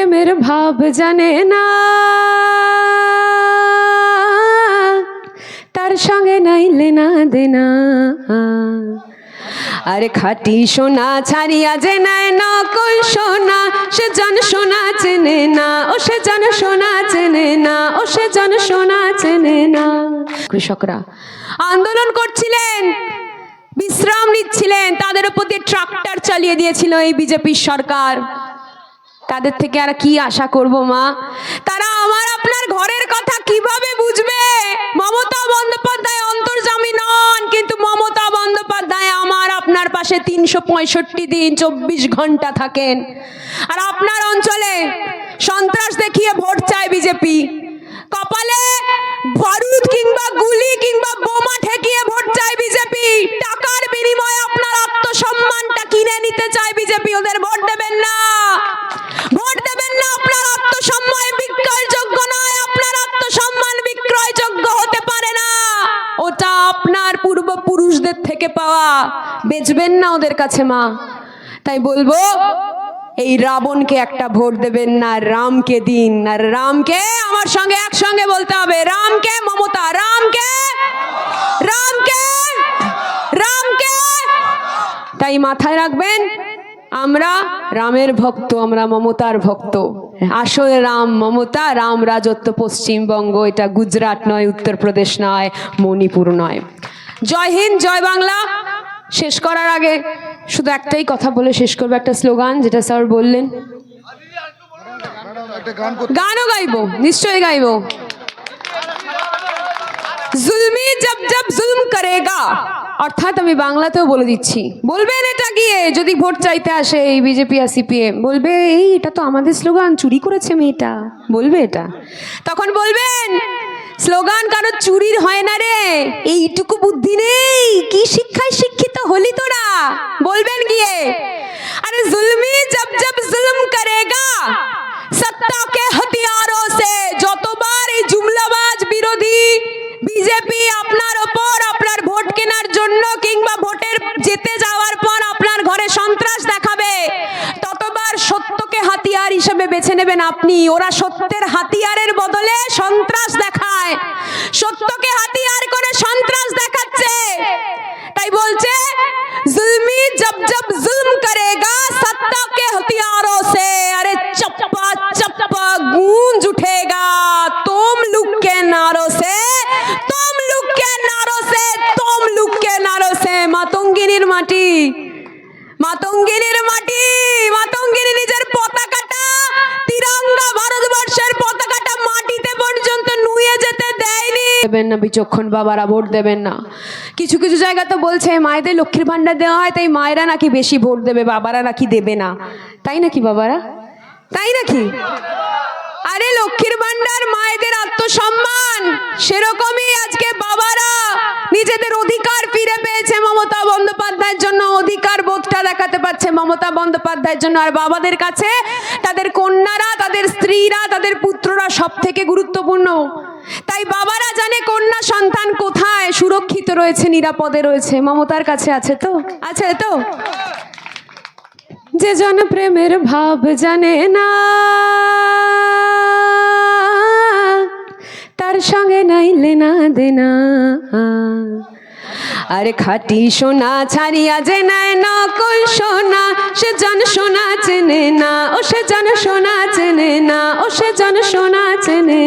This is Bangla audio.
প্রেমের ভাব জানে না, তার সঙ্গে নাইলে না দেনা। আরে খাঁটি সোনা ছাড়িয়া যে নাই নকল সোনা, সে জন সোনা চেনে না, ও সে জন সোনা চেনে না, ও সে জন সোনা চেনে না। কৃষকরা আন্দোলন করছিলেন, বিশ্রাম নিচ্ছিলেন, তাদের উপর দিয়ে ট্রাক্টর চালিয়ে দিয়েছিল এই বিজেপির সরকার। তাদের থেকে আর কি আশা করব মা? তারা আমার আপনার ঘরের কথা কিভাবে বুঝবে? মমতা বন্দ্যোপাধ্যায় অন্তর্যামী নন, কিন্তু মমতা বন্দ্যোপাধ্যায় আমার আপনার পাশে 365 দিন 24 ঘন্টা থাকেন। আর আপনার অঞ্চলে সন্ত্রাস দেখিয়ে ভোট চায় বিজেপি, কপালে বারুদ কিংবা গুলি কিংবা বোমা ঠেকিয়ে ভোট চায় বিজেপি, টাকার বিনিময়ে আপনার আত্মসম্মানটা কিনে নিতে চায় বিজেপি। ওদের ভোট দেবেন না, ভোট দেবেন না। আপনার আত্মসম্মান বিক্রয়যোগ্য নয়, আপনার আত্মসম্মান বিক্রয়যোগ্য হতে পারে না, ওটা আপনার পূর্বপুরুষদের থেকে পাওয়া, বেচবেন না ওদের কাছে মা। তাই বলবো এই রাবণকে একটা ভোট দেবেন না, রামকে দিন। আর রামকে আমার সঙ্গে একসঙ্গে বলতে হবে, রামকে মমতা, রামকে রামকে রামকে। তাই মাথায় রাখবেন, আমরা রামের ভক্ত, আমরা মমতার ভক্ত। আসলে রাম মমতা, রাম রাজত্ব পশ্চিমবঙ্গ, এটা গুজরাট নয়, উত্তরপ্রদেশ নয়, মণিপুর নয়। জয় হিন্দ, জয় বাংলা। শেষ করার আগে শুধু একটাই কথা বলে শেষ করবো, একটা স্লোগান যেটা স্যার বললেন। গানও গাইবো, নিশ্চয়ই গাইবো। জুলমি জব জব জুলম করেগা, অর্থাৎ আমি বাংলাতেও বলে দিচ্ছি, বলবেন এটা গিয়ে যদি ভোট চাইতে আসে এই বিজেপি আর সিপিএম, বলবে এই এটা তো আমাদের স্লোগান, চুরি করেছে মেয়েটা, বলবে এটা। তখন বলবেন স্লোগান কারো চুরির হয় না রে, এইটুকু বুদ্ধি নেই, কি শিক্ষায় শিক্ষিত হলি তোরা, বলবেন গিয়ে। আরে জুলমি জব জব জুলম করেগা সত্তা কে হথিয়ারোं से, যতবার এই জুমলাবাজ বিরোধী বিজেপি আপনার ওপর আপনার ভোট কেনার জন্য কিংবা ভোটের জিতে যাওয়ার পর আপনার ঘরে সন্ত্রাস দেখাবে, ততবার সত্যকে হাতিয়ার হিসেবে বেছে নেবেন আপনি। ওরা সত্যের হাতিয়ারের বদলে সন্ত্রাস দেখায়, সত্যকে হাতিয়ার করে সন্ত্রাস দেখাচ্ছে। তাই বলছে জুলমি জব জব জুলম করেগা সত্তা কে हथियारों से, अरे चप्पा चप्पा गूंज उठेगा तुम लोग के नारों से, तुम लोग के नारों से, तुम लोग के नारों से। মাতঙ্গিনীর মাটি, মাতঙ্গিনীর মাটি, মাতঙ্গিনী নিজের পতাকাটা, তিরঙ্গা ভারতবর্ষের পতাকাটা মাটিতে পর্যন্ত নুয়ে যেতে দেয়নি। দেবেন না বিচক্ষণ বাবারা, ভোট দেবেন না। কিছু কিছু জায়গা তো বলছে মায়েদের লক্ষ্মীর ভান্ডার দেওয়া হয়, তাই মায়েরা নাকি বেশি ভোট দেবে, বাবারা নাকি দেবে না। তাই নাকি বাবারা? তাই নাকি? আরে লক্ষ্মীর ভান্ডার মায়েদের আত্মসম্মান, সেরকমই আজকে বাবারা নিজেদের অধিকার ফিরে পেয়েছে মমতা বন্দ্যোপাধ্যায়ের জন্য, অধিকার বোধটা দেখাতে পারছে মমতা বন্দ্যোপাধ্যায়ের জন্য। আর বাবাদের কাছে তাদের কন্যারা, তাদের স্ত্রীরা, তাদের পুত্ররা সব থেকে গুরুত্বপূর্ণ। তাই বাবারা জানে কন্যা সন্তান কোথায় সুরক্ষিত রয়েছে, নিরাপদে রয়েছে, মমতার কাছে আছে তো, আছে তো। যে জন প্রেমের ভাব জানে না, তার সঙ্গে নাইলে না দেনা। আরে খাঁটি সোনা ছাড়িয়া যে নাই নকল সোনা, সে জন সোনা চেনে না, ও সে জন সোনা চেনে না, ও সে জন সোনা চেনে